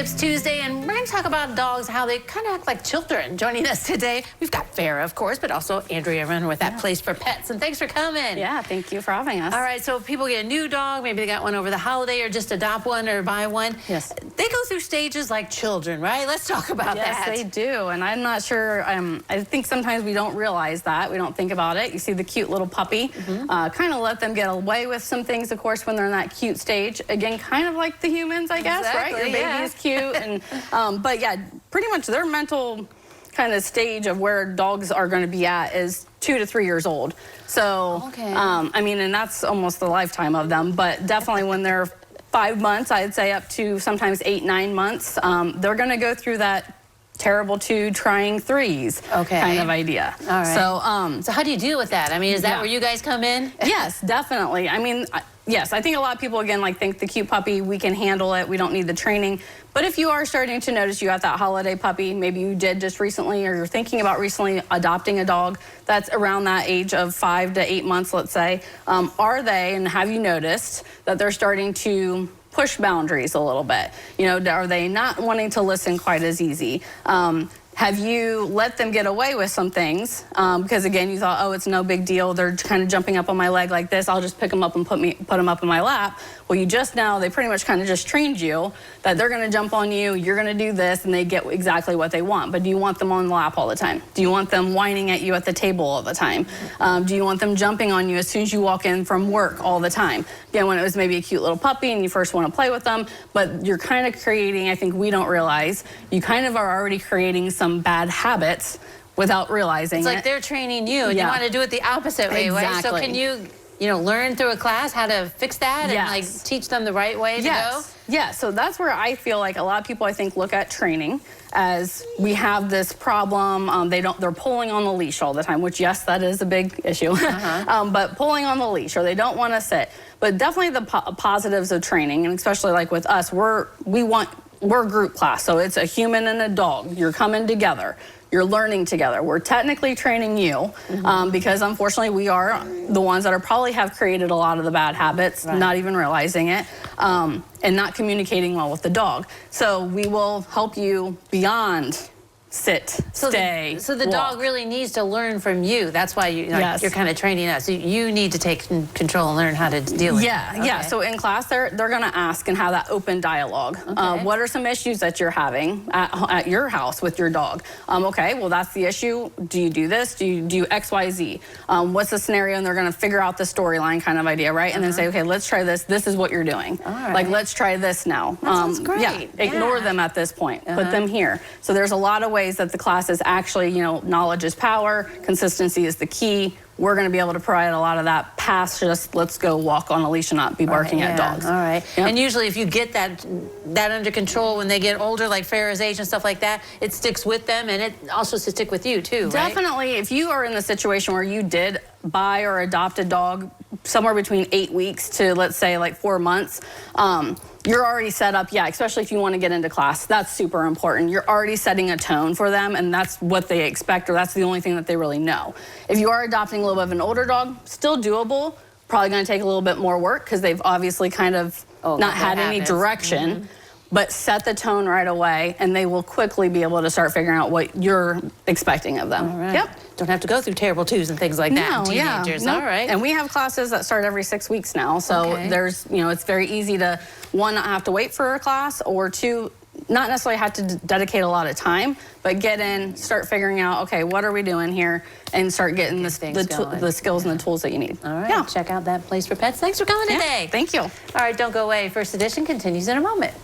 Tips Tuesday, and we're going to talk about dogs, how they kind of act like children. Joining us today, we've got Farrah, of course, but also Andrea running with that place for pets. And thanks for coming. Yeah, thank you for having us. All right, so if people get a new dog, maybe they got one over the holiday or just adopt one or buy one. Yes. They go through stages like children, right? Let's talk about that. Yes, they do. And I'm not sure, I think sometimes we don't realize that. We don't think about it. You see the cute little puppy, kind of let them get away with some things, of course, when they're in that cute stage. Again, kind of like the humans, I guess, right? Your baby is cute. And but yeah, pretty much their mental kind of stage of where dogs are going to be at is 2 to 3 years old. So, I mean, and that's almost the lifetime of them. But definitely when they're 5 months, I'd say up to sometimes 8, 9 months, they're going to go through that terrible 2 trying 3s kind of idea. All right. So how do you deal with that? I mean, is that where you guys come in? Yes, definitely. I mean, yes, I think a lot of people, again, like think the cute puppy, we can handle it, we don't need the training. But if you are starting to notice you got that holiday puppy, maybe you did just recently, or you're thinking about recently adopting a dog that's around that age of 5 to 8 months, let's say, are they, and have you noticed that they're starting to push boundaries a little bit? You know, are they not wanting to listen quite as easy? Have you let them get away with some things? Because again, you thought, oh, it's no big deal. They're kind of jumping up on my leg like this. I'll just pick them up and put them up in my lap. Well, you just now, they pretty much kind of just trained you that they're going to jump on you, you're going to do this, and they get exactly what they want. But do you want them on the lap all the time? Do you want them whining at you at the table all the time? Do you want them jumping on you as soon as you walk in from work all the time? Again, when it was maybe a cute little puppy and you first want to play with them, but you're kind of creating, I think we don't realize, you kind of are already creating some bad habits without realizing It's like they're training you, and you want to do it the opposite way, right? So can you know, learn through a class how to fix that and like teach them the right way to go? Yeah, so that's where I feel like a lot of people, I think, look at training as we have this problem. They're pulling on the leash all the time, which yes, that is a big issue. But pulling on the leash, or they don't want to sit. But definitely the positives of training, and especially like with us, we're group class, so it's a human and a dog. You're coming together. You're learning together. We're technically training you because unfortunately we are the ones that probably have created a lot of the bad habits, not even realizing it, and not communicating well with the dog. So we will help you beyond sit, stay, So the dog really needs to learn from you. That's why you're kind of training us. So you need to take control and learn how to deal with it. Yeah. So in class, they're going to ask and have that open dialogue. What are some issues that you're having at your house with your dog? Okay, well, that's the issue. Do you do this? Do you do X, Y, Z? What's the scenario? And they're going to figure out the storyline kind of idea, right? And then say, okay, let's try this. This is what you're doing. Like, let's try this now. That sounds great. Yeah, ignore them at this point. Put them here. So there's a lot of ways that the class is actually, you know, knowledge is power, consistency is the key. We're going to be able to provide a lot of that past just let's go walk on a leash and not be barking at dogs. All right. And usually if you get that under control when they get older, like Farrah's age and stuff like that, it sticks with them, and it also should stick with you too, right? Definitely. If you are in the situation where you did buy or adopt a dog somewhere between 8 weeks to, let's say, like 4 months, you're already set up, especially if you want to get into class. That's super important. You're already setting a tone for them, and that's what they expect, or that's the only thing that they really know. If you are adopting a little bit of an older dog, still doable, probably going to take a little bit more work because they've obviously kind of not had any direction. But set the tone right away, and they will quickly be able to start figuring out what you're expecting of them. All right. Don't have to go through terrible 2s and things like that. Teenagers. All right. And we have classes that start every 6 weeks now, so there's, you know, it's very easy to, 1, not have to wait for a class, or 2, not necessarily have to dedicate a lot of time, but get in, start figuring out, okay, what are we doing here, and start getting the skills and the tools that you need. All right. Check out that place for pets. Thanks for coming today. Thank you. All right, don't go away. First Edition continues in a moment.